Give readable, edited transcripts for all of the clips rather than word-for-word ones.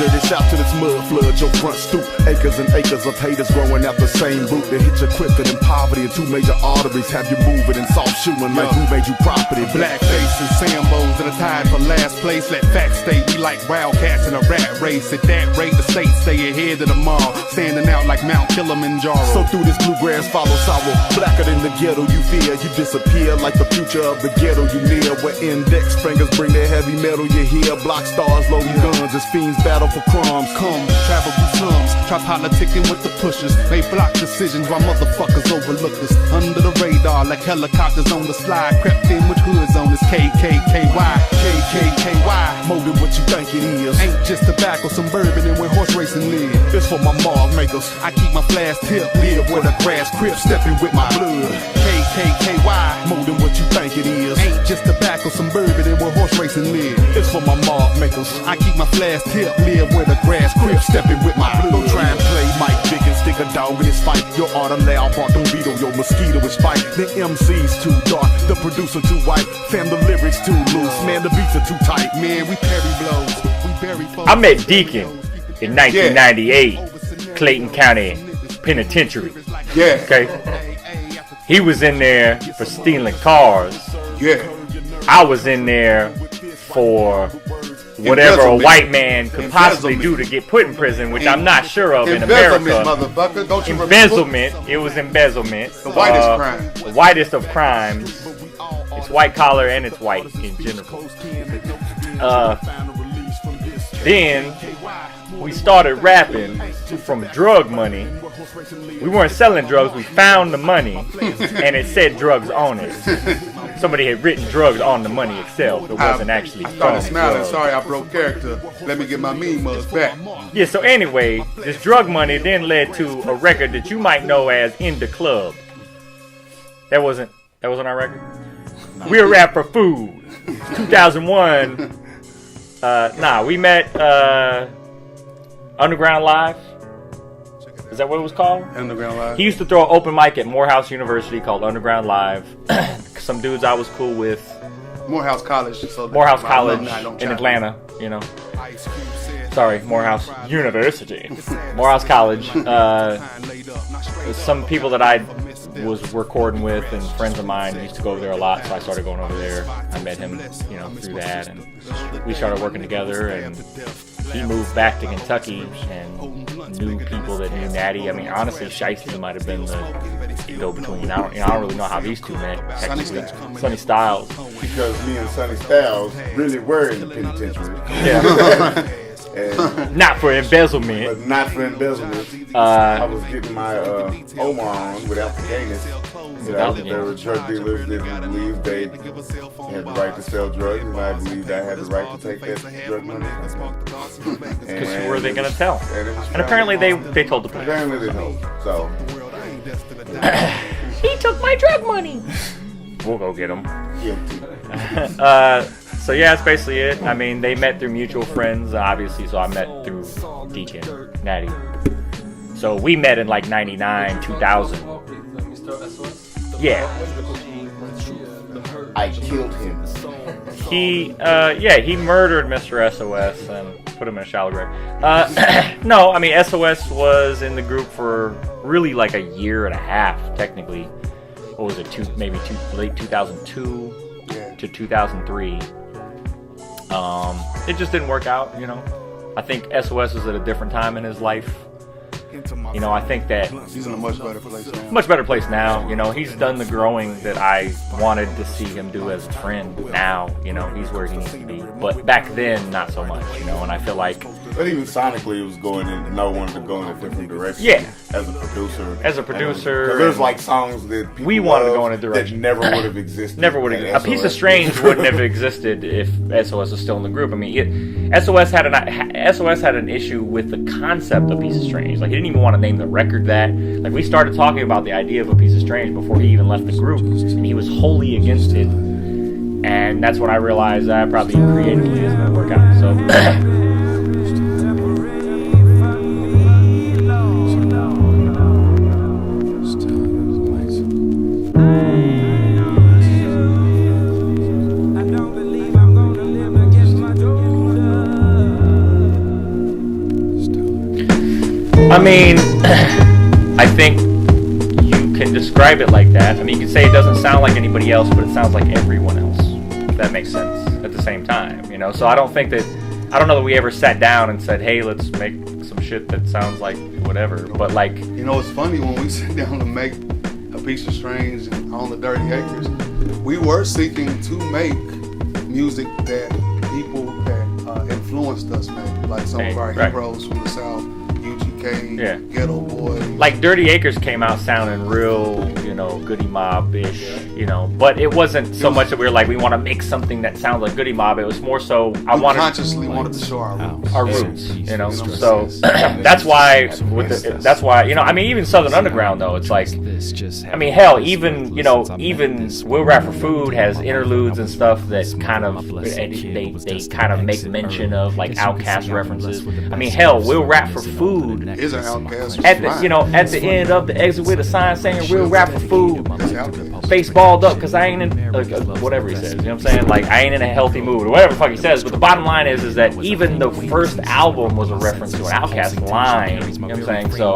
dirty shout till it's mud flood your front stoop. Acres and acres of haters growing out the same root. They hit you quicker than poverty and two major arteries have you moving and soft shooting like who made you property. Blackface and Sambos that are tied for last place. Let facts stay, we like wildcats in a rat race. At that rate, the state stay ahead of the mall, standing out like Mount Kilimanjaro. So through this bluegrass follow sorrow. Blacker than the ghetto you fear. You disappear like the future of the ghetto you near. Where index fingers bring their heavy metal you hear. Block stars loading guns as fiends battle for crumbs. Come, travel through slums, try politicking with the pushers. They block decisions while motherfuckers overlook us. Under the radar like helicopters on the slide. Crept in with hoods on this KKKY. KKKY, more than what you think it is. Ain't just tobacco, some bourbon and where horse racing live. It's for my mark makers. I keep my flash tip, live where the grass crip, stepping with my blood. KKKY, more than what you think it is. Ain't just tobacco, some bourbon and where horse racing live. It's for my mark makers. I keep my flash tip, live where the grass crip, stepping with my blood. Don't try and play Mike Dick and stick a dog in his fight. Your art loud, part don't beat your mosquito is fight. The MC's too dark, the producer too white. Fam, the lyrics too loose, man, the beats are too tight. Man, we parry blows, we bury foes. I met Deacon in 1998, Clayton County Penitentiary. Yeah. Okay. He was in there for stealing cars. Yeah. I was in there for whatever a white man could possibly do to get put in prison, which I'm not sure of in America. Motherfucker. Don't you embezzlement. It was embezzlement. The whitest crime. The whitest of crimes. It's white collar and it's white in general. Then we started rapping from drug money. We weren't selling drugs, we found the money and it said drugs on it. Somebody had written drugs on the money itself. It wasn't actually I started smiling. drugs. Sorry, I broke character. Let me get my mean mugs back. Yeah, so anyway, this drug money then led to a record that you might know as In the Club. That wasn't our record? We'll Rap for Food. 2001. We met Underground Live. Is that what it was called? Underground Live. He used to throw an open mic at Morehouse University called Underground Live. Some dudes I was cool with. Morehouse College. So Morehouse College in Atlanta, you know. Sorry, Morehouse University. Morehouse College. Some people that I was recording with and friends of mine used to go over there a lot, so I started going over there. I met him, you know, through that, and we started working together, and he moved back to Kentucky and knew people that knew Natti. I mean, honestly, Shiesty might have been the go-between. I don't really know how these two met. Sonny Styles. Because me and Sonny Styles really were in the penitentiary. Yeah. Not for embezzlement. But not for embezzlement. I was getting my Omar on without the gayness. There were drug dealers that believed they had the right to sell drugs, and I believed I had the right to take that drug money. Because who were they going to tell? And apparently they told the police. Apparently they told. So. He took my drug money. We'll go get him. So yeah, that's basically it. I mean, they met through mutual friends, obviously, so I met through Deacon, Natti. So we met in like 99, 2000. Yeah. I killed him. He murdered Mr. SOS and put him in a shallow grave. No, I mean, SOS was in the group for really like a year and a half, technically. What was it, late 2002 to 2003. It just didn't work out, you know. I think SOS was at a different time in his life. You know, I think that he's in a much better place now. Much better place now. You know, he's done the growing that I wanted to see him do as a friend. Now, you know, he's where he needs to be. But back then, not so much, you know, and I feel like... But even sonically, it was going in, no one to go in a different direction. Yeah. As a producer. Because there's like songs that people we wanted to go in a direction that never would have existed. Never would have. A Piece of Strange wouldn't have existed if SOS was still in the group. I mean, SOS had an issue with the concept of Piece of Strange. Like, he didn't even want to name the record that. Like, we started talking about the idea of A Piece of Strange before he even left the group, and he was wholly against it. And that's when I realized that probably creatively isn't going to work out. So. I mean, I think you can describe it like that. I mean, you can say it doesn't sound like anybody else, but it sounds like everyone else. If that makes sense at the same time, you know? So I don't know that we ever sat down and said, hey, let's make some shit that sounds like whatever. But like, you know, it's funny when we sit down to make A Piece of Strange and On the Dirty Acres, we were seeking to make music that people that influenced us make, like some of our heroes from the South, UGK, Ghetto Boy. Like Dirty Acres came out sounding real, you know, Goody Mob-ish, you know, but it wasn't so much that we were like, we want to make something that sounds like Goody Mob. It was more so consciously wanted to show our roots. You know. So that's why you know, I mean, even Southern Underground though, it's like, I mean, hell, even Will Rap for Food has interludes and stuff that kind of they kind of make mention of like Outkast references. I mean, hell, Will Rap for Food is an Outkast. At the end of the exit with a sign saying "Real Rap for Food," face balled up because I ain't in whatever he says. You know what I'm saying? Like I ain't in a healthy mood or whatever the fuck he says. But the bottom line is that even the first album was a reference to an Outkast line. You know what I'm saying? So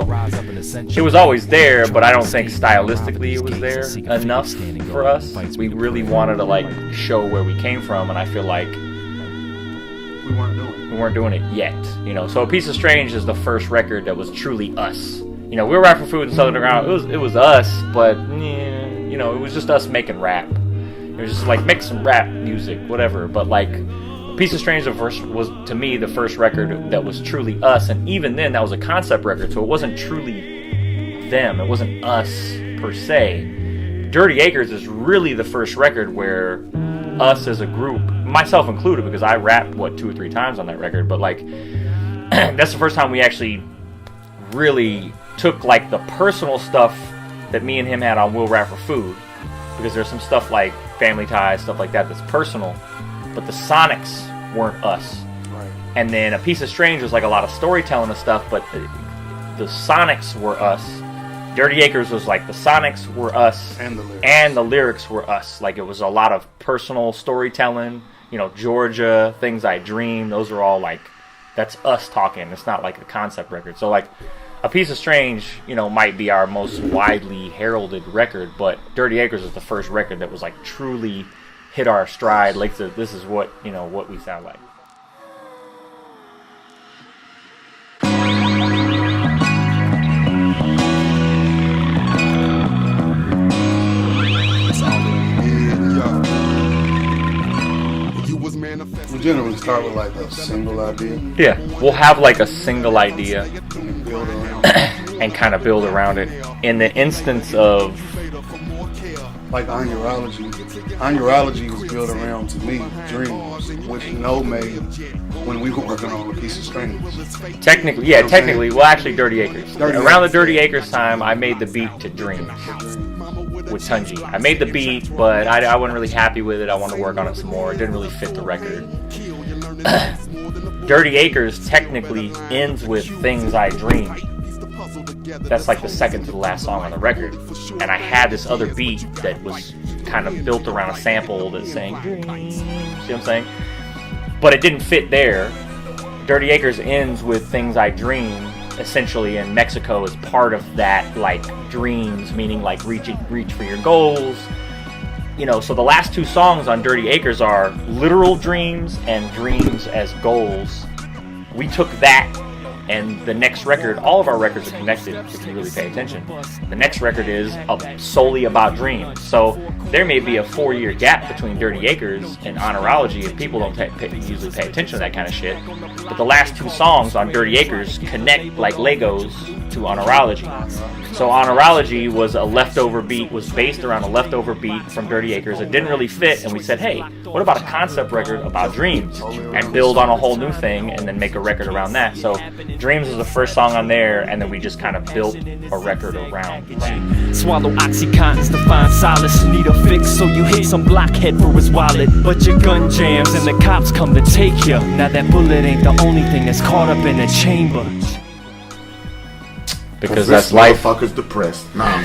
it was always there, but I don't think stylistically it was there enough for us. We really wanted to like show where we came from, and I feel like we weren't doing it yet, you know. So A Piece of Strange is the first record that was truly us. You know, we were Rap for Food and Southern Underground. It was us, but you know, it was just us making rap. It was just like make some rap music, whatever. But like, A Piece of Strange was to me the first record that was truly us, and even then that was a concept record, so it wasn't truly them. It wasn't us per se. Dirty Acres is really the first record where us as a group, myself included, because I rapped 2 or 3 times on that record, but like that's the first time we actually really took like the personal stuff that me and him had on Will Rap for Food, because there's some stuff like Family Ties, stuff like that that's personal, but the sonics weren't us. Right. And then A Piece of Strange was like a lot of storytelling and stuff, but the sonics were us. Dirty Acres was like the sonics were us and the lyrics were us. Like it was a lot of personal storytelling, you know, Georgia, Things I Dream, those are all like, that's us talking. It's not like a concept record. So like A Piece of Strange, you know, might be our most widely heralded record, but Dirty Acres is the first record that was like truly hit our stride. Like this is what, you know, what we sound like. We generally start with like a single idea. Yeah, we'll have like a single idea and kind of build around it. In the instance of like On Urology was built around, to me, Dreams, which No made when we were working on A Piece of Strange. Technically, well actually Dirty Acres. Around the Dirty Acres time, I made the beat to Dreams with Tunji. I made the beat, but I wasn't really happy with it. I wanted to work on it some more. It didn't really fit the record. Dirty Acres technically ends with Things I Dreamed. That's like the second to the last song on the record. And I had this other beat that was kind of built around a sample that's saying dreams. See what I'm saying? But it didn't fit there. Dirty Acres ends with Things I Dream, essentially, in Mexico as part of that, like, dreams, meaning like reach for your goals. You know, so the last 2 songs on Dirty Acres are literal dreams and dreams as goals. We took that, and the next record, all of our records are connected if you really pay attention. The next record is solely about dreams. So there may be a 4-year gap between Dirty Acres and Honorology, and people don't usually pay attention to that kind of shit. But the last 2 songs on Dirty Acres connect like Legos to Honorology. So Honorology was a leftover beat, was based around a leftover beat from Dirty Acres. It didn't really fit, and we said, hey, what about a concept record about dreams? And build on a whole new thing, and then make a record around that. So Dreams was the first song on there, and then we just kind of built a record around that. Swallow Oxycontins to find solace. Need a fix, so you hit some blockhead for his wallet. But your gun jams, and the cops come to take you. Now that bullet ain't the only thing that's caught up in the chamber. Because that's life. Motherfuckers depressed. Nah.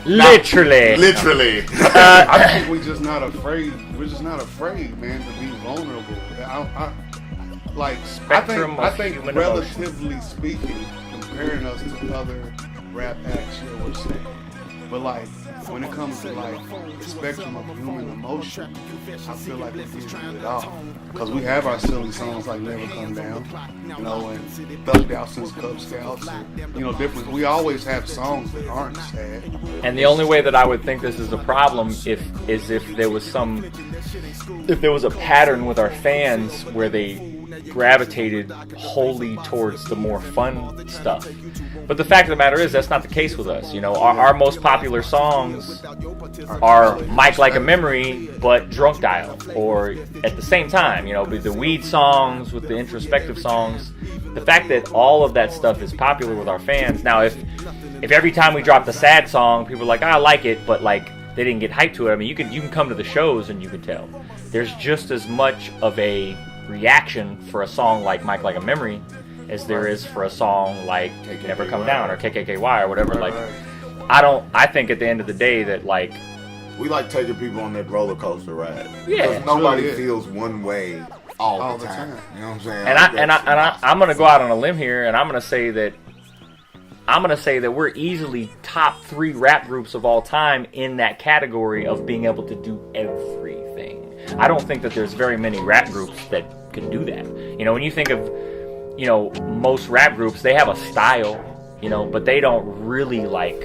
Literally. I think we're just not afraid. We're just not afraid, man, to be vulnerable. like spectrum I of think human relatively emotion. speaking, comparing us to other rap acts, yeah, we're saying. But like when it comes to like the spectrum of human emotion, I feel like we did it all. Because we have our silly songs like Never Come Down, you know, and Thugged Out Since Cub Scouts, and, you know, different. We always have songs that aren't sad. And the only way that I would think this is a problem if there was a pattern with our fans where they gravitated wholly towards the more fun stuff. But the fact of the matter is that's not the case with us. You know, our most popular songs are Mic Like a Memory, but drunk dial, or at the same time, you know, with the weed songs, with the introspective songs. The fact that all of that stuff is popular with our fans. Now, if every time we dropped a sad song, people are like, I like it, but like they didn't get hyped to it. I mean, you can come to the shows and you can tell. There's just as much of a reaction for a song like Mic Like a Memory as there is for a song like Never Come Down or KKKY or whatever. Like, I think at the end of the day that like we like taking people on that roller coaster ride. Yeah, because nobody feels one way all the time. You know what I'm saying? And I'm gonna go out on a limb here, and I'm gonna say that we're easily top 3 rap groups of all time in that category of being able to do everything. I don't think that there's very many rap groups that can do that. You know, when you think of, you know, most rap groups, they have a style, you know, but they don't really like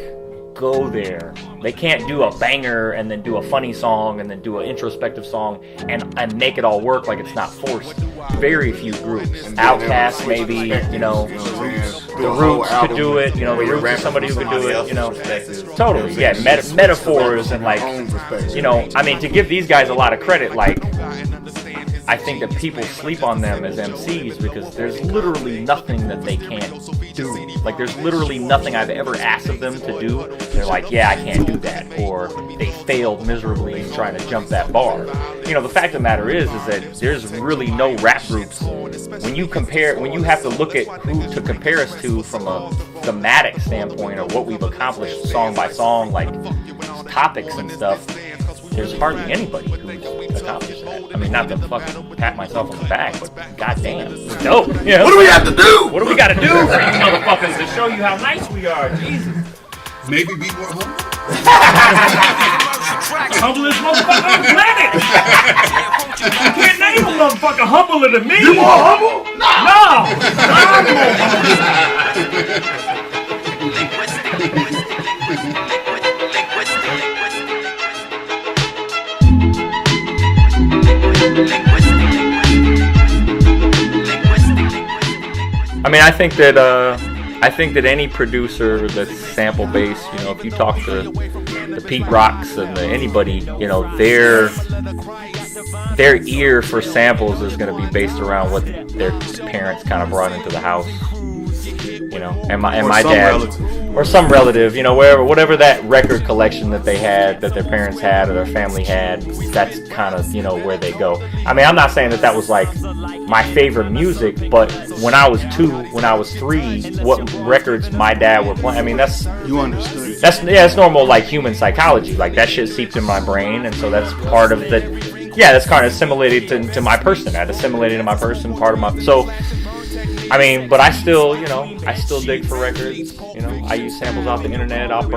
go there. They can't do a banger and then do a funny song and then do an introspective song and make it all work like it's not forced. Very few groups. Outkast maybe, you know, the Roots could do it, you know, the Roots is somebody who could do it, you know. Totally, yeah, metaphors and like, you know, I mean, to give these guys a lot of credit, like, I think that people sleep on them as MCs because there's literally nothing that they can't do. Like, there's literally nothing I've ever asked of them to do. They're like, yeah, I can't do that. Or they failed miserably in trying to jump that bar. You know, the fact of the matter is that there's really no rap groups. When you have to look at who to compare us to from a thematic standpoint or what we've accomplished song by song, like topics and stuff, there's hardly anybody who's accomplished that. I mean, not to fucking pat myself on the back, but goddamn, it's dope. You know? What do we have to do? What do we got to do for you motherfuckers to show you how nice we are? Jesus. Maybe be more humble. Humblest motherfucker on the planet. You can't name a motherfucker humbler than me. You more humble? No. I'm more humble. I mean, I think that any producer that's sample based, you know, if you talk to the Pete Rocks and anybody, you know, their ear for samples is going to be based around what their parents kind of brought into the house, you know, and my dad or some relative, you know, whatever that record collection that they had, that their parents had or their family had, that's kind of, you know, where they go. I mean, I'm not saying that was like my favorite music, but when I was 2, when I was 3, what records my dad were playing, I mean, you understood. It's normal, like, human psychology. Like, that shit seeped in my brain, and so that's part of the, yeah, that's kind of assimilated to my person. That assimilated to my person, part of my, so, I mean, but I still dig for records. You know, I use samples off the internet. I'll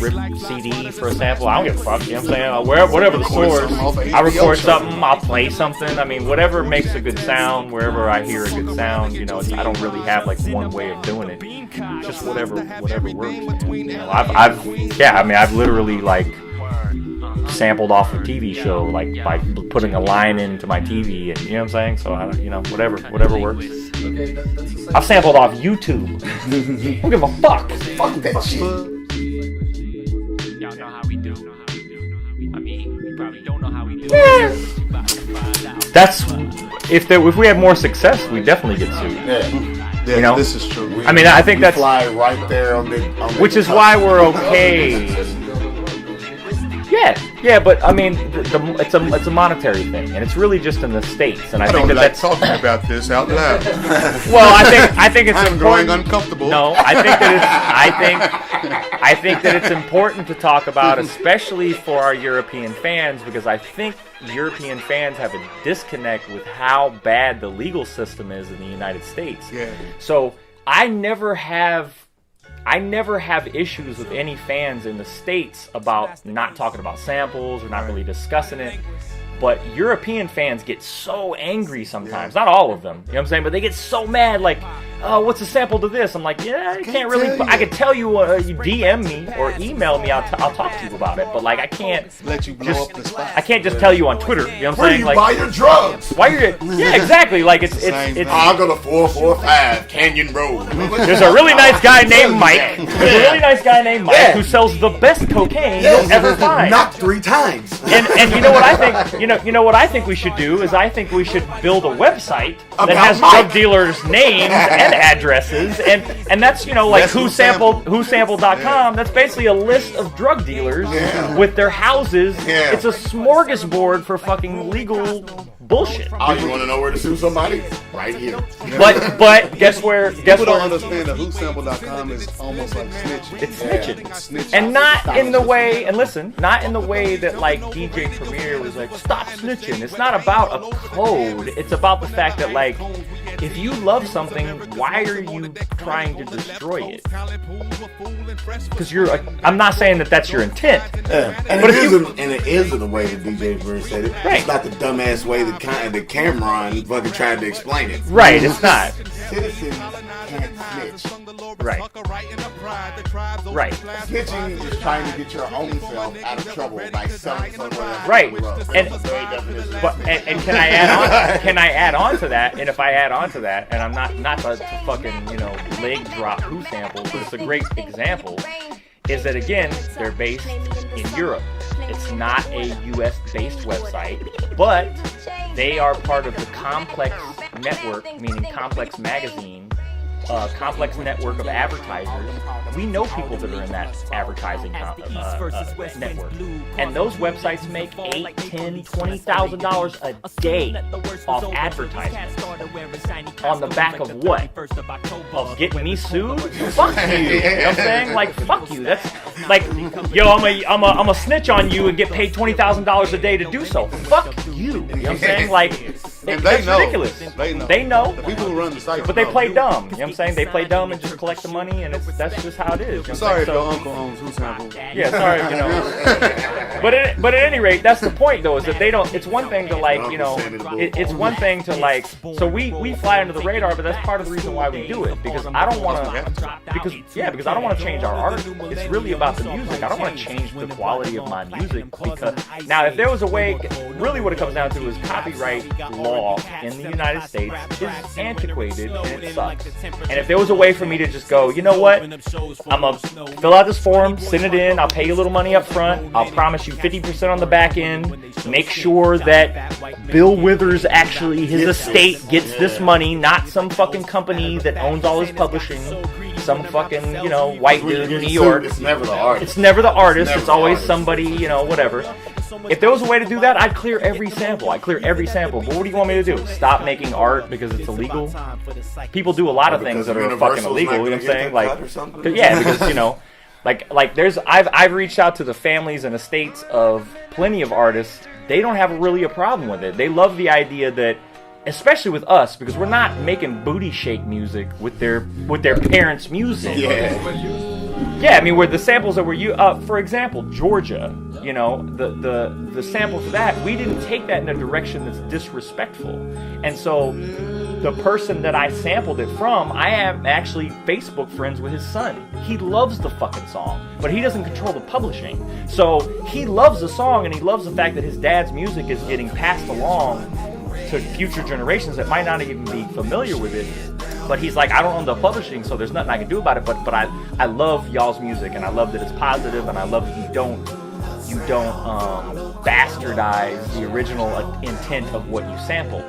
rip CD for a sample. I don't give a fuck. You know what I'm saying? Whatever the source, I record something. I'll play something. I mean, whatever makes a good sound, wherever I hear a good sound. You know, I don't really have like one way of doing it. Just whatever works. You know, I've literally like sampled off a TV show, like by putting a line into my TV, and you know what I'm saying. So I don't, you know, whatever works. I've sampled off YouTube. I don't give a fuck. Fuck that shit. Y'all know how we do. I mean, we probably don't know how we do. Yeah. That's if we have more success, we definitely get sued. Yeah. You know, this is true. I mean, I think that's fly right there on the which is why we're okay. Yeah, but I mean, it's a monetary thing, and it's really just in the States. And I think don't like that's talking about this out loud. well, I think it's I'm important. growing uncomfortable. No, I think that it's important to talk about, especially for our European fans, because I think European fans have a disconnect with how bad the legal system is in the United States. Yeah. So I never have issues with any fans in the States about not talking about samples or not really discussing it. But European fans get so angry sometimes. Not all of them, you know what I'm saying? But they get so mad, like, oh, what's a sample to this? I'm like, yeah, I can't really. I can tell you, you DM me or email me, I'll talk to you about it. But like, I can't let you blow up the spot. I can't just tell you on Twitter. You know what I'm Where saying? you Like, buy your drugs? why you're? Yeah, exactly. Like it's. I'll go to 445 Canyon Road. There's a really nice guy named Mike. There's a really nice guy named Mike who sells the best cocaine you'll ever find. Not 3 times. And you know what I think? You know what I think we should do is I think we should build a website that has drug dealers' names and addresses, and that's like whosampled.com. That's basically a list of drug dealers with their houses. Yeah. It's a smorgasbord for fucking legal bullshit. Oh, you want to know where to sue somebody? Right here. But guess where? People don't understand that whosample.com is almost like snitching. It's snitching. It's snitching. And not in the way, and listen, not in the way that like DJ Premier was like, stop snitching. It's not about a code. It's about the fact that like, if you love something, why are you trying to destroy it? Because I'm not saying that that's your intent. And it is in the way that DJ Premier said it. Right. It's not the dumbass way that Cameron fucking tried to explain it. Right, it's not. Citizens can't snitch. Right. Right. Snitching is trying to get your own self out of trouble by selling someone else. Right. And can I add on? Can I add on to that? And if I add on to that, and I'm not to fucking leg drop who samples, but it's a great example. Is that again? They're based in Europe. It's not a U.S.-based website, but they are part of the Complex network, meaning Complex magazine. Complex network of advertisers. We know people that are in that advertising network, and those websites make $8,000, $10,000, $20,000 a day off advertisements. On the back of what? Of getting me sued? Fuck you. You know what I'm saying? Like, fuck you. That's like, yo, I'm a snitch on you and get paid $20,000 a day to do so. Fuck you. You know what I'm saying? Like, that's ridiculous. They know. The people who run the site. But they play dumb. You know what I'm saying? They play dumb and just collect the money, and that's just how it is. I'm sorry if your uncle owns Who Sample. Yeah, sorry, But at any rate, that's the point, though, is that they don't. It's one thing to like, it's one thing to like. So we fly under the radar, but that's part of the reason why we do it, because I don't want to. Because I don't want to change our art. It's really about the music. I don't want to change the quality of my music. Because now, if there was a way, really, what it comes down to is copyright law in the United States is antiquated and it sucks. And if there was a way for me to just go, you know what, I'm gonna fill out this form, send it in, I'll pay you a little money up front, I'll promise you 50% on the back end, make sure that Bill Withers actually, his estate gets this money, not some fucking company that owns all his publishing, some fucking, white dude in New York. It's never the artist. It's always somebody, whatever. If there was a way to do that, I'd clear every sample. But what do you want me to do? Stop making art because it's illegal? People do a lot of things that are fucking illegal, you know what I'm saying? Like, yeah, because, I've reached out to the families and estates of plenty of artists. They don't have really a problem with it. They love the idea that, especially with us, because we're not making booty shake music with their parents' music. Yeah, I mean, where the samples that were for example, Georgia, the sample for that, we didn't take that in a direction that's disrespectful. And so the person that I sampled it from, I am actually Facebook friends with his son. He loves the fucking song, but he doesn't control the publishing. So he loves the song, and he loves the fact that his dad's music is getting passed along to future generations that might not even be familiar with it. But he's like, I don't own the publishing, so there's nothing I can do about it. But I love y'all's music, and I love that it's positive, and I love that you don't bastardize the original intent of what you sample.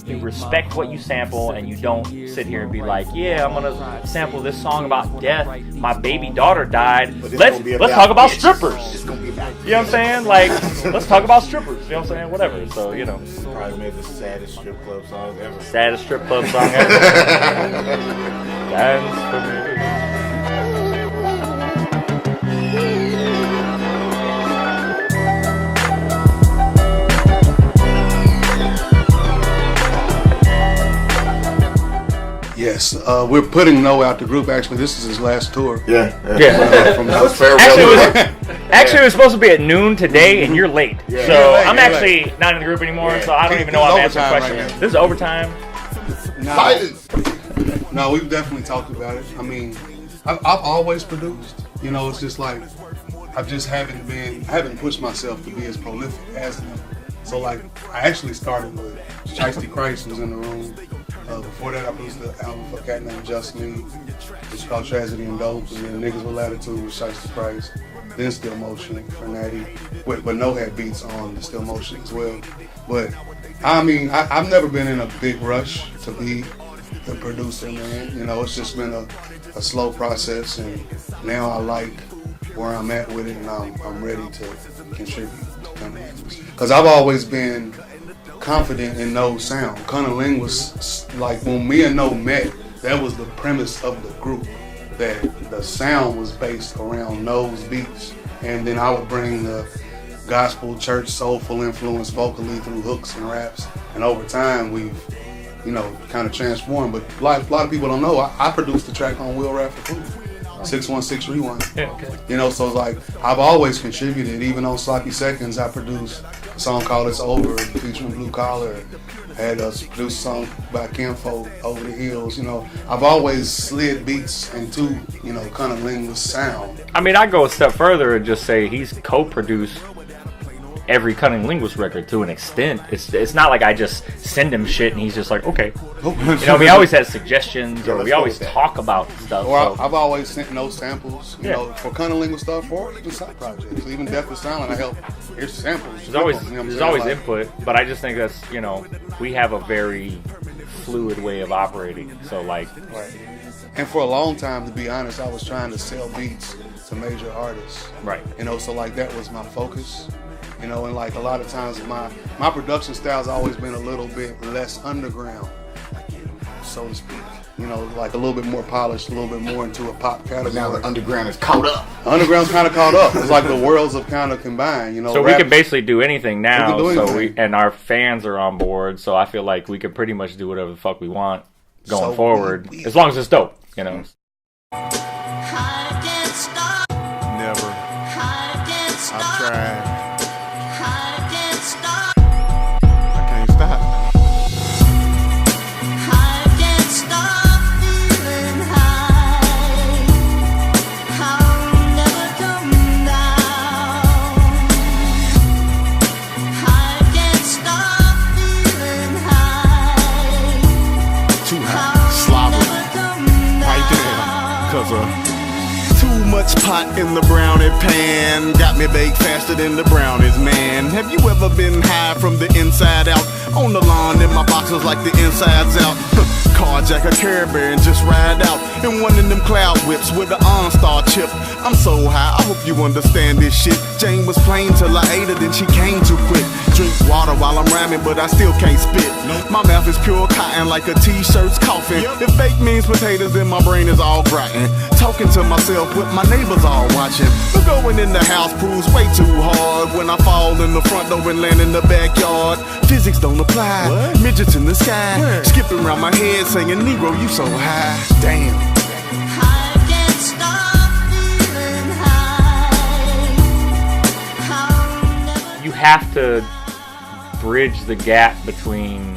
You respect what you sample, and you don't sit here and be like, yeah, I'm gonna sample this song about death. My baby daughter died. Let's talk about strippers. It's gonna be You know what I'm saying? Like, let's talk about strippers. You know what I'm saying? Whatever. So, you know. Probably made the saddest strip club song ever. Saddest strip club song ever. Dance for me. Yes, we're putting No out the group. Actually, this is his last tour. Yeah. From Actually, it was supposed to be at noon today, and you're late. Yeah. So You're late, I'm you're actually late. not in the group anymore, Yeah. so I don't even know This I'm is answering overtime questions. right now. This is overtime. No, we've definitely talked about it. I mean, I've always produced. You know, it's just like I haven't pushed myself to be as prolific as them. So like, I actually started with Shiesty Christ was in the room. Before that, I produced the album for a cat named Just Me. It's called Tragedy and Dope. And then Niggas with Latitude with Shiesty Christ. Then Still Motion for Natti. But No had beats on the Still Motion as well. But I mean, I've never been in a big rush to be the producer, man. You know, it's just been a slow process, and now I like where I'm at with it, and I'm ready to contribute to CunninLynguists. Because I've always been confident in No's sound. CunninLynguists, like when me and No met, that was the premise of the group, that the sound was based around No's beats, and then I would bring the gospel, church, soulful influence vocally through hooks and raps, and over time we've, you know, kind of transformed. But a lot of people don't know, I produced the track on Will Rap for Food, 616 Rewind. Yeah, okay. You know, so it's like, I've always contributed. Even on Sloppy Seconds, I produced a song called It's Over, featuring Blue Collar. I had us produce a song by Kinfolk, Over the Hills. You know, I've always slid beats into, you know, CunninLynguists sound. I mean, I go a step further and just say he's co-produced every CunninLynguists record to an extent. It's not like I just send him shit and he's just like, okay. You know, we always had suggestions, or we always talk about stuff. Or so. I've always sent No samples, you Yeah. know, for CunninLynguists stuff, or even side projects. Even Deaf is Silent, I help. Here's samples. There's always You know what I'm there's saying? always Like, input, but I just think that's, you know, we have a very fluid way of operating. So like, Right. And for a long time, to be honest, I was trying to sell beats to major artists. right. You know, so like that was my focus. You know, and like a lot of times my production style's always been a little bit less underground, so to speak. You know, like a little bit more polished, a little bit more into a pop category. But now the underground is caught up. Underground's kind of caught up. It's like the worlds have kind of combined. You know, So we can basically do anything now. We can do So anything. and our fans are on board. So I feel like we can pretty much do whatever the fuck we want going So forward, we- as long as it's dope. You know. Never. I've tried. I can't stop. Too high, slobbering, right there. 'Cause too much pot in the brownie pan got me baked faster than the brownies, man. Have you ever been high from the inside out? On the lawn in my boxes like the insides out. Carjack a Caribbean and just ride out in one of them cloud whips with the OnStar chip. I'm so high, I hope you understand this shit. Jane was plain till I ate her, then she came too quick. Drink water while I'm rhyming, but I still can't spit. My mouth is pure cotton like a t-shirt's coffin. If fake means potatoes, then my brain is all rotten. Talking to myself with my neighbors all watching. But going in the house proves way too hard. When I fall in the front door and land in the backyard, physics don't apply. What? Midgets in the sky, skipping around my head saying, Negro, you so high. Damn. You have to bridge the gap between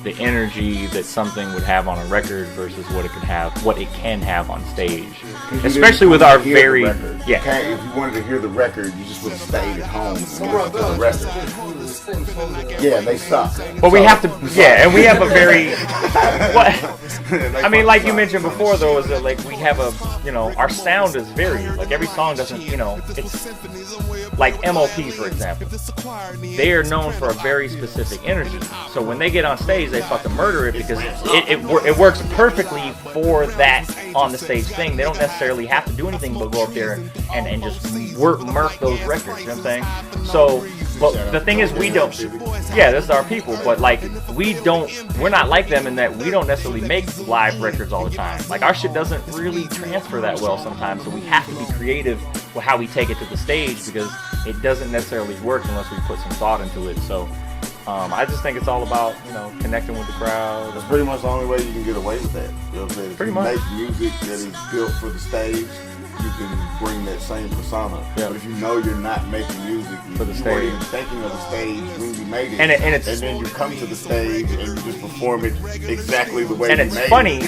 the energy that something would have on a record versus what it can have on stage. Especially with our very If you wanted to hear the record, you just would have stayed at home and listened to the record. Yeah, they suck. But we have to, and we have a very, I mean, like you mentioned before, though, is that, like, we have a, our sound is varied. Like, every song doesn't, it's, like MOP, for example. They are known for a very specific energy. So when they get on stage, they fucking murder it because it works perfectly for that on the stage thing. They don't necessarily have to do anything but go up there and just murk those records, you know what I'm saying? So, but the thing is, we don't, this is our people, but like, we're not like them in that we don't necessarily make live records all the time. Like, our shit doesn't really transfer that well sometimes, so we have to be creative with how we take it to the stage because it doesn't necessarily work unless we put some thought into it. So, I just think it's all about, connecting with the crowd. That's pretty much the only way you can get away with that. You know what I'm saying? Pretty if much. You make music that is built for the stage, you can bring that same persona. Yeah. But if you know you're not making music for the you stage, weren't even thinking of the stage when you made it, and then you come to the stage and you just perform it exactly the way you made it. And it's funny,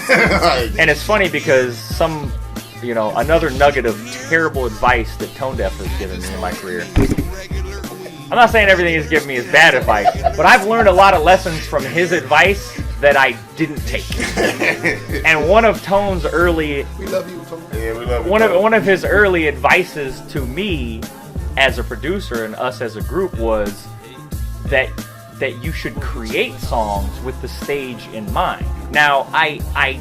and it's funny because another nugget of terrible advice that Tone Deaf has given me in my career. I'm not saying everything he's given me is bad advice, but I've learned a lot of lessons from his advice that I didn't take. And one of Tone's early, we love you, Tone. Yeah, we love you. One of his early advices to me as a producer and us as a group was that you should create songs with the stage in mind. Now, I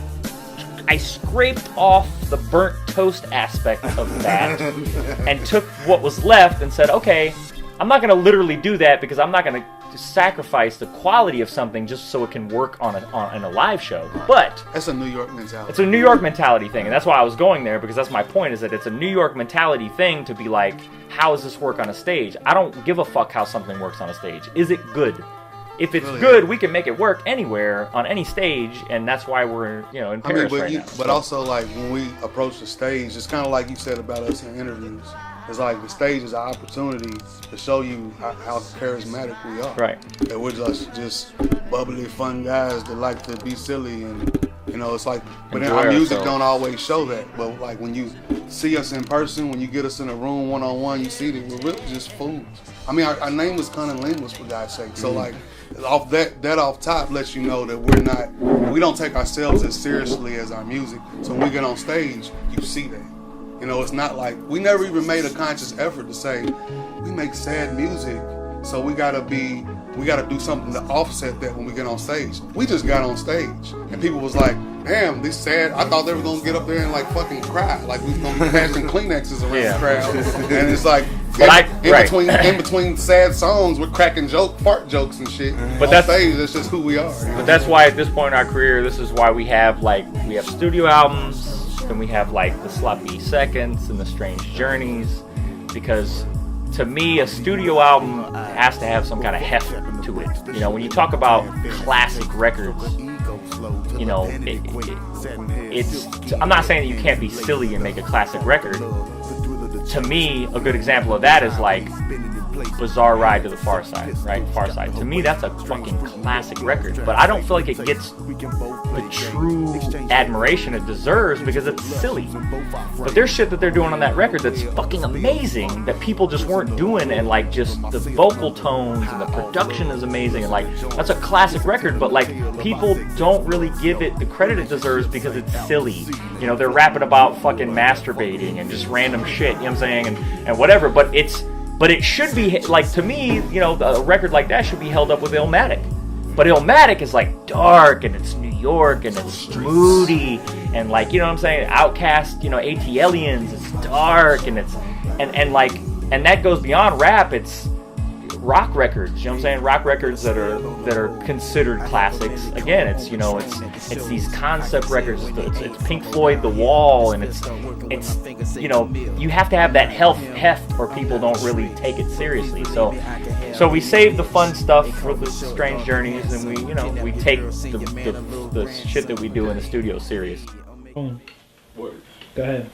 scraped off the burnt toast aspect of that and took what was left and said, okay, I'm not going to literally do that because I'm not going to sacrifice the quality of something just so it can work in a live show. But that's a New York mentality. It's a New York mentality thing, and that's why I was going there, because that's my point, is that it's a New York mentality thing to be like, how does this work on a stage? I don't give a fuck how something works on a stage. Is it good? If it's good, we can make it work anywhere on any stage, and that's why we're in Paris right now. But also, like, when we approach the stage, it's kind of like you said about us in interviews. It's like the stage is an opportunity to show you how charismatic we are. Right. That we're just bubbly, fun guys that like to be silly, and it's like, but our music don't always show that. But like when you see us in person, when you get us in a room one-on-one, you see that we're really just fools. I mean, our name was CunninLynguists, for God's sake. So like, off that off top lets you know that we don't take ourselves as seriously as our music. So when we get on stage, you see that. It's not like, we never even made a conscious effort to say, we make sad music, so we gotta do something to offset that when we get on stage. We just got on stage, and people was like, damn, this sad. I thought they were gonna get up there and like fucking cry, like we was gonna be passing Kleenexes around the crowd. And it's like, in between sad songs, we're cracking fart jokes and shit. But that's stage, that's just who we are. But that's why at this point in our career, this is why we have studio albums. And we have like the Sloppy Seconds and the Strange Journeys, because to me a studio album has to have some kind of heft to it. When you talk about classic records, it's, I'm not saying that you can't be silly and make a classic record. To me, a good example of that is like Bizarre Ride to the Far Side, right? Far Side. To me, that's a fucking classic record, but I don't feel like it gets the true admiration it deserves because it's silly. But there's shit that they're doing on that record that's fucking amazing that people just weren't doing, and like just the vocal tones and the production is amazing, and like that's a classic record, but like people don't really give it the credit it deserves because it's silly. They're rapping about fucking masturbating and just random shit, you know what I'm saying, and whatever, but it should be, like, to me, a record like that should be held up with Illmatic. But Illmatic is, like, dark, and it's New York, and it's moody, and, like, what I'm saying, Outkast, ATLians, it's dark, and it's, and that goes beyond rap, it's rock records, what I'm saying, rock records that are considered classics. Again, it's these concept records, it's Pink Floyd, The Wall, and it's you have to have that heft or people don't really take it seriously. So we save the fun stuff for the Strange Journeys, and we take the shit that we do in the studio serious. Go ahead.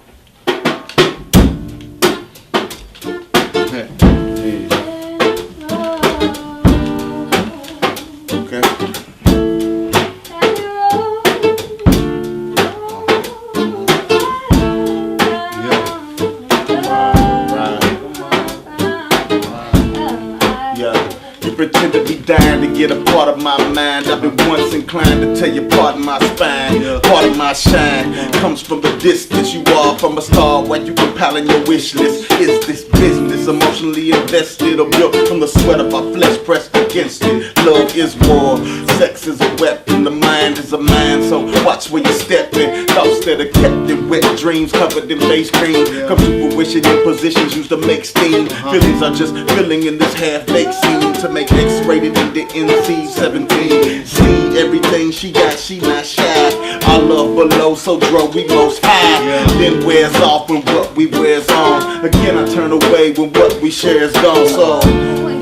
get a part of my mind. I've been once inclined to tell you part of my spine. Part of my shine comes from the distance you are from a star. While you compiling your wish list, is this business emotionally invested or built from the sweat of our flesh pressed against it? Love is war, sex is a weapon, the mind is a mind, so watch where you're stepping. Thoughts that are kept in wet dreams, covered in face cream, come to fruition in positions used to make steam. Feelings are just filling in this half-baked scene to make X-rated in the NC-17. See everything she got, she not shy. Our love below, so draw we most high. Then wears off when what we wears on. Again I turn away when what we share is gone. So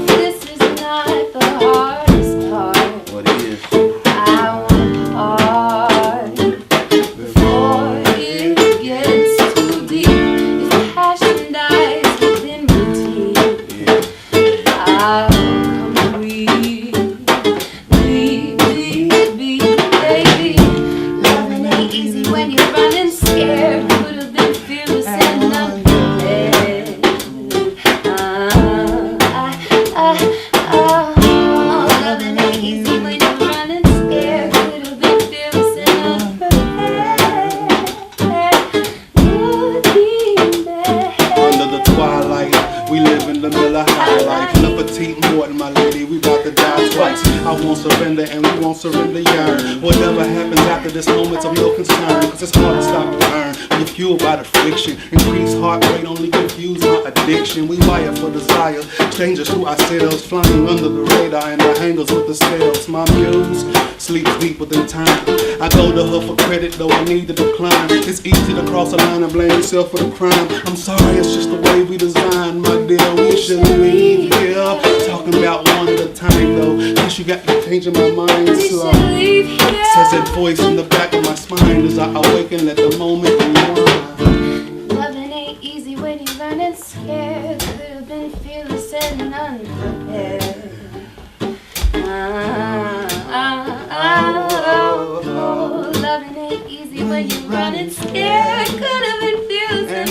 this is not the hardest part. what is? I want hard before it gets too deep. If passion dies within routine, I'll come breathe, baby. Loving ain't easy when you're running scared. Could've been fearless and unprepared. Loving ain't easy when you're running scared. Could've been fearless and unprepared. Under the twilight, we live in the middle of high life. Le petite Morton, my lady, we about to die twice. I won't surrender and we won't surrender yearn. Whatever happens after this moment's of no concern, cause it's hard to stop the burn. We're fueled by the friction, increased heart rate only confuse my addiction. We wire for desire, strangers to ourselves, flying under the radar and the hangers with the scales. My muse sleeps deep within time. I go to her for credit, though I need to decline. It's easy to cross a line and blame yourself for the crime. I'm sorry, it's just the way we design, my dear. We should leave here. Talking about one at a time, though. Guess you got me changing my mind slow. Says that voice in the back of my spine as I awaken at the moment rewind. Loving ain't easy when you're running scared. Could've been fearless and unprepared. Loving ain't easy when you're running scared. Could've been fearless and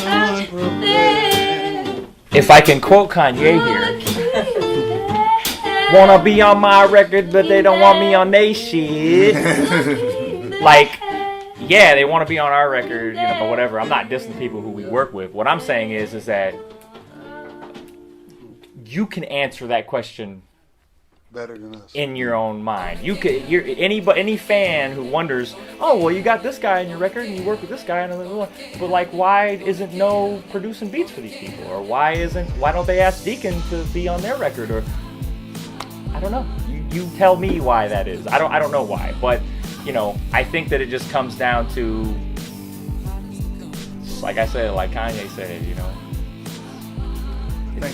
unprepared. If I can quote Kanye here, wanna be on my record, but they don't want me on they shit. Like, yeah, they want to be on our record, you know, but whatever. I'm not dissing the people who we work with. What I'm saying is that you can answer that question Better than us. in your own mind. You could, any fan who wonders, oh well, you got this guy on your record and you work with this guy, but like, why isn't No producing beats for these people, or why don't they ask Deacon to be on their record, or I don't know. You tell me why that is. I don't know why, but you know, I think that it just comes down to, like I said, like Kanye said, you know.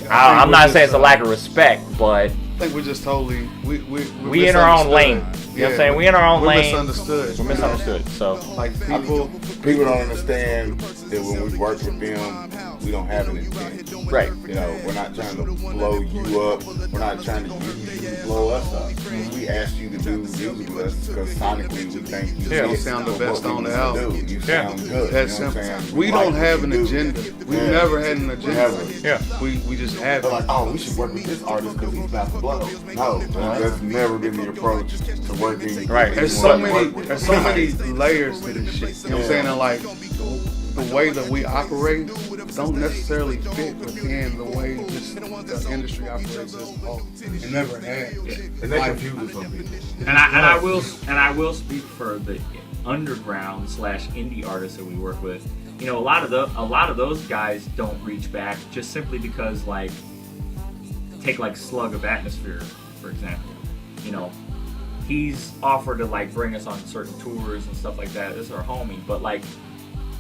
I'm not saying it's a lack of respect, but I think we're just totally we in our own lane. You know what I'm saying? We in our own lane. Misunderstood. We're misunderstood. So like people don't understand that when we work with them, we don't have an intent. right. You know, we're not trying to blow you up. We're not trying to use you to blow us up. We asked you to do music with us because sonically we think you sound the best on the album. You sound good. That's you know simple. what I'm saying? We like don't have an what you do. agenda. We've never had an agenda. Never. Yeah. We just have They're it. like, oh, we should work with this artist because he's about to blow. No, that's never been the approach to working. Right. There's so many layers to this shit. You know what I'm saying? And like the way that we operate don't necessarily fit within the way the industry operates as a whole. It never has. And that confuses some people. And I will speak for the underground / indie artists that we work with. You know, a lot of those guys don't reach back just simply because, like, take like Slug of Atmosphere, for example. You know, he's offered to like bring us on certain tours and stuff like that. This is our homie, but like,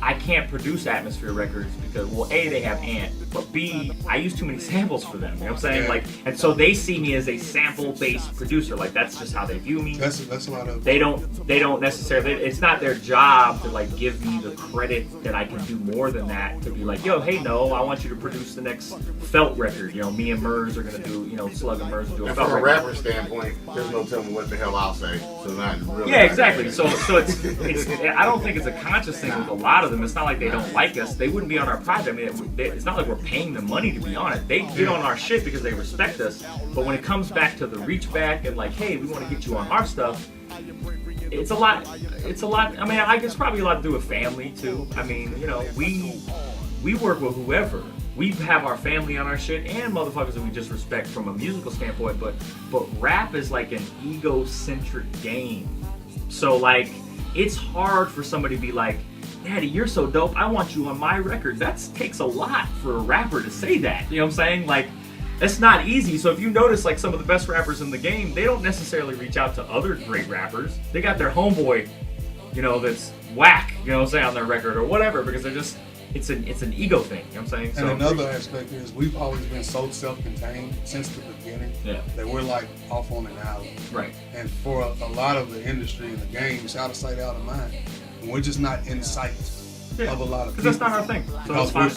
I can't produce Atmosphere records because, well, A, they have Ant, but B, I use too many samples for them. You know what I'm saying? Like, and so they see me as a sample-based producer. Like, that's just how they view me. That's a lot of. They don't necessarily. It's not their job to like give me the credit that I can do more than that. To be like, yo, hey, no, I want you to produce the next Felt record. You know, me and Murs are gonna do. You know, Slug and Murs will do a And Felt from a record. rapper standpoint, there's no telling what the hell I'll say. So not really. Yeah, exactly. So it's I don't think it's a conscious thing with a lot of them. It's not like they don't like us. They wouldn't be on our project. I mean, it's not like we're paying them money to be on it. They get on our shit because they respect us. But when it comes back to the reach back and like, hey, we want to get you on our stuff, it's a lot. I mean, I guess probably a lot to do with family too. I mean, you know, we work with whoever. We have our family on our shit and motherfuckers that we just respect from a musical standpoint. But rap is like an egocentric game. So like, it's hard for somebody to be like, Daddy, you're so dope, I want you on my record. That takes a lot for a rapper to say that. You know what I'm saying? Like, that's not easy. So if you notice, like, some of the best rappers in the game, they don't necessarily reach out to other great rappers. They got their homeboy, you know, that's whack, you know what I'm saying, on their record or whatever, because they're just, it's an ego thing, you know what I'm saying? And another aspect is we've always been so self-contained since the beginning that we're like off on an island. Right. And for a lot of the industry and the game, it's out of sight, out of mind. And we're just not in sight of a lot of people. Because that's not our thing. So it's fine.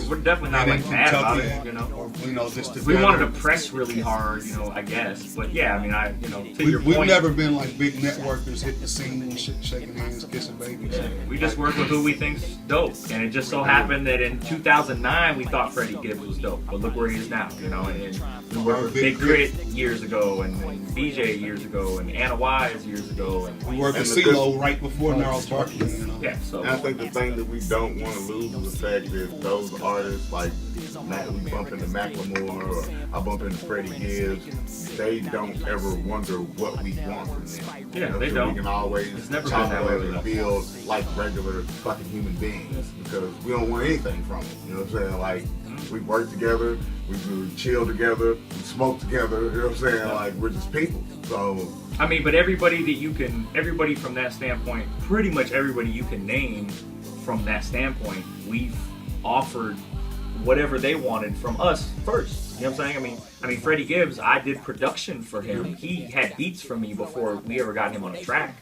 We're definitely not like mad about it, you know. Or, you know, just we wanted to press really hard, you know, I guess. But yeah, I mean, you know, to your point. We've never been like big networkers, hit the scene and shaking hands, kissing babies. Yeah. We just work with who we think's dope. And it just so happened that in 2009 we thought Freddie Gibbs was dope. But look where he is now, you know. And we worked with Big Crit years ago, and BJ years ago, and Anna Wise years ago. And we worked with CeeLo right before Gnarls Barkley, you know. Yeah, so. And I think the thing that we don't want to lose is the fact that those artists like we bump into Macklemore or I bump into Freddie Gibbs, they don't ever wonder what we want from them. Yeah, they don't. We can always talk and build like regular fucking human beings because we don't want anything from them. You know what I'm saying? Like, we work together, we chill together, we smoke together, you know what I'm saying? Like, we're just people. So I mean, but everybody from that standpoint, pretty much everybody you can name from that standpoint, we've offered whatever they wanted from us first. You know what I'm saying? I mean, Freddie Gibbs, I did production for him. He had beats from me before we ever got him on a track.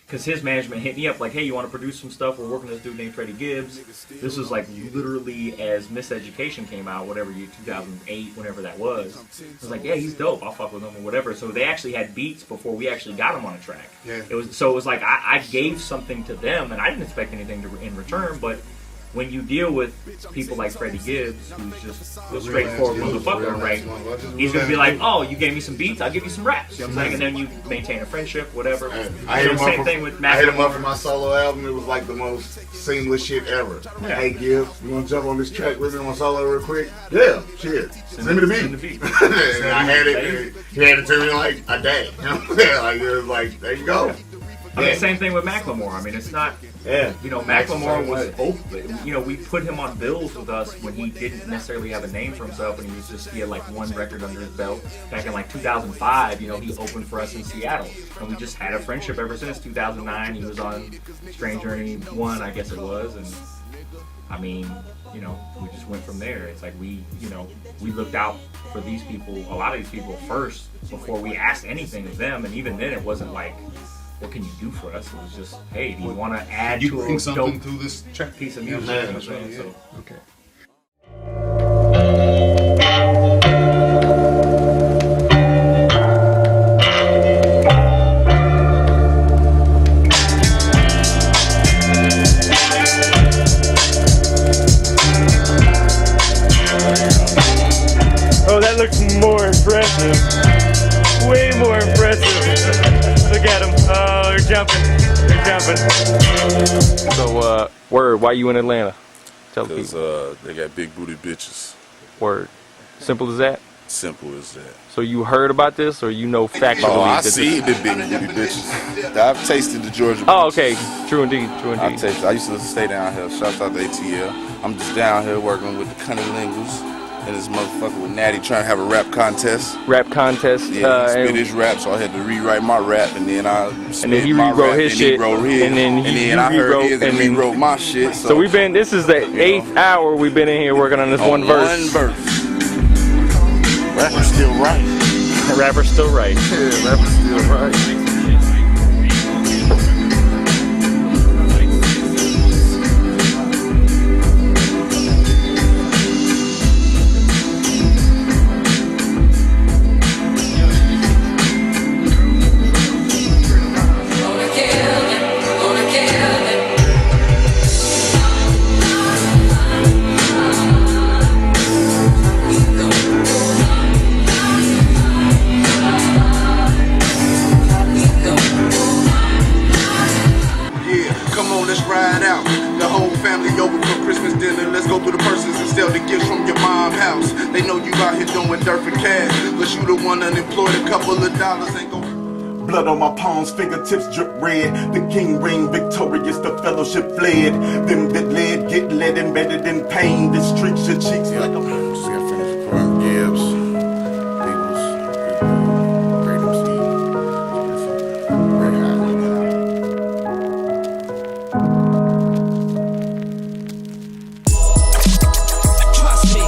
Because his management hit me up like, hey, you want to produce some stuff? We're working with this dude named Freddie Gibbs. This was like literally as Miseducation came out, whatever year, 2008, whenever that was. I was like, yeah, he's dope. I'll fuck with him or whatever. So they actually had beats before we actually got him on a track. Yeah. It was like I gave something to them, and I didn't expect anything in return, but when you deal with people like Freddie Gibbs, who's just a straightforward motherfucker, right? He's gonna be like, "Oh, you gave me some beats, I'll give you some raps." You know what I'm saying? And then you maintain a friendship, whatever. I hit him up for my solo solo album. It was like the most seamless shit ever. Yeah. Hey Gibbs, you wanna jump on this track with me on my solo real quick? Yeah, shit. Send me the beat. And I had it. He had it to me in like a day. You know what I'm saying? Like, it was like, there you go. I mean, same thing with Macklemore. I mean, it's not. Yeah. You know, Macklemore was open. You know, we put him on bills with us when he didn't necessarily have a name for himself, and he had like one record under his belt. Back in like 2005, you know, he opened for us in Seattle, and we just had a friendship ever since 2009. He was on Strange Journey 1, I guess it was, and I mean, you know, we just went from there. It's like we looked out for these people, a lot of these people first before we asked anything of them, and even then it wasn't like, what can you do for us? It was just, hey, do you want to add to a dope to this piece of music? You know what I'm saying? So, okay. Oh, that looks more impressive. Way more impressive. Look at them. Oh, they're jumping. They're jumping. So, word, why you in Atlanta? Tell people. Because they got big booty bitches. Word. Simple as that? Simple as that. So you heard about this, or you know factually? Oh, I see the big booty bitches. I've tasted the Georgia bitches. Oh, okay. True indeed. True indeed. I used to stay down here. Shouts out to ATL. I'm just down here working with the CunninLynguists and this motherfucker with Natti trying to have a rap contest. Rap contest. Yeah, he spit his rap, so I had to rewrite my rap, and then he rewrote his shit, and then I heard his and rewrote my shit. So we've been. This is the 8th hour we've been in here working on this one verse. Rapper's still right. Rapper's still right. Yeah, rapper's still right. Let's go through the persons and steal the gifts from your mom's house. They know you out here doing dirt for cash, but you the one unemployed, a couple of dollars ain't gon'. Blood on my palms, fingertips drip red. The king reign victorious, the fellowship fled. Them that led get led, embedded in pain. The streets your cheeks like a... Just gotta finish pouring Gibbs, Peoples, Great MC. Very high right now. Trust me,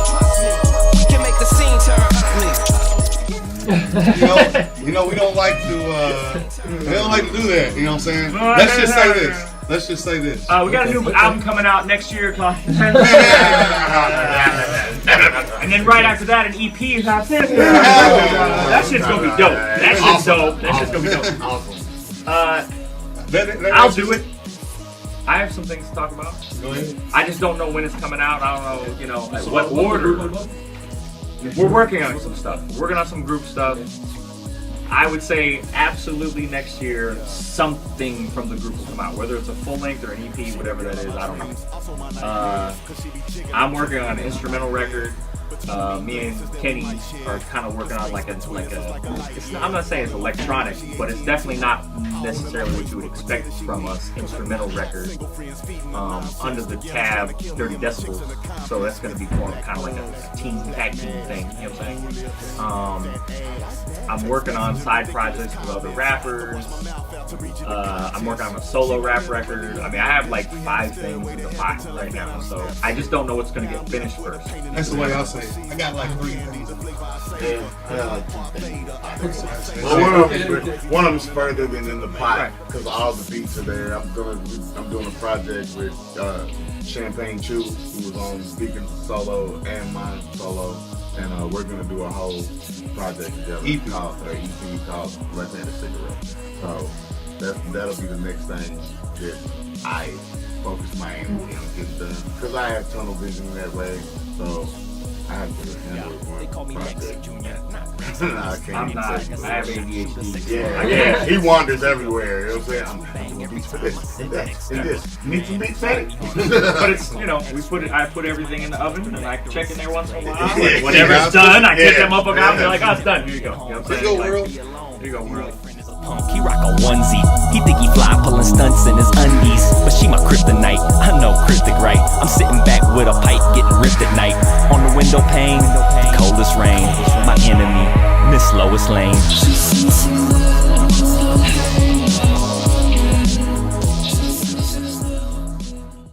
we can make the scene turn ugly. You know, we don't like to do that. You know what I'm saying? Let's just say this. We got a new album coming out next year, and then right after that, an EP is out there. That shit's gonna be dope. That shit's dope. That shit's gonna be dope. Awesome. I'll do it. I have some things to talk about. Go ahead. I just don't know when it's coming out. I don't know, what order. We're working on some stuff. We're working on some group stuff. I would say absolutely next year something from the group will come out. Whether it's a full length or an EP, whatever that is, I don't know. I'm working on an instrumental record. Me and Kenny are kind of working on like a. It's not, I'm not saying it's electronic, but it's definitely not necessarily what you would expect from us instrumental record. Under the tab 30 decibels, so that's going to be more kind of like a tag team thing. You know what I'm saying? I'm working on side projects with other rappers. I'm working on a solo rap record. I mean, I have like 5 things in the pot right now, so I just don't know what's going to get finished first. That's the way I'll say it. I got like 3 things. Well, one of them's further than in the pot because all the beats are there. I'm doing a project with Champagne Chew, who was on Deacon solo and mine solo, and we're gonna do a whole project together called Left Handed Cigarette. So that'll be the next thing that I focus my energy on getting done because I have tunnel vision in that way. So I have to handle one project. I I'm not. I have ADHD. Yeah, he wanders everywhere. You know what I'm saying? I'm doing beats for this and that and this. You need some beats, Natti? But it's, I put everything in the oven and I check in there once in a while. And whenever it's done, I get them up and out and be like, oh, it's done. Here you go. You know what I'm saying? Here you go, world. He rock a onesie. He think he fly, pulling stunts in his undies. But she my kryptonite. I know cryptic right. I'm sitting back with a pipe, getting ripped at night. On the window pane, coldest rain. My enemy, Miss Lois Lane.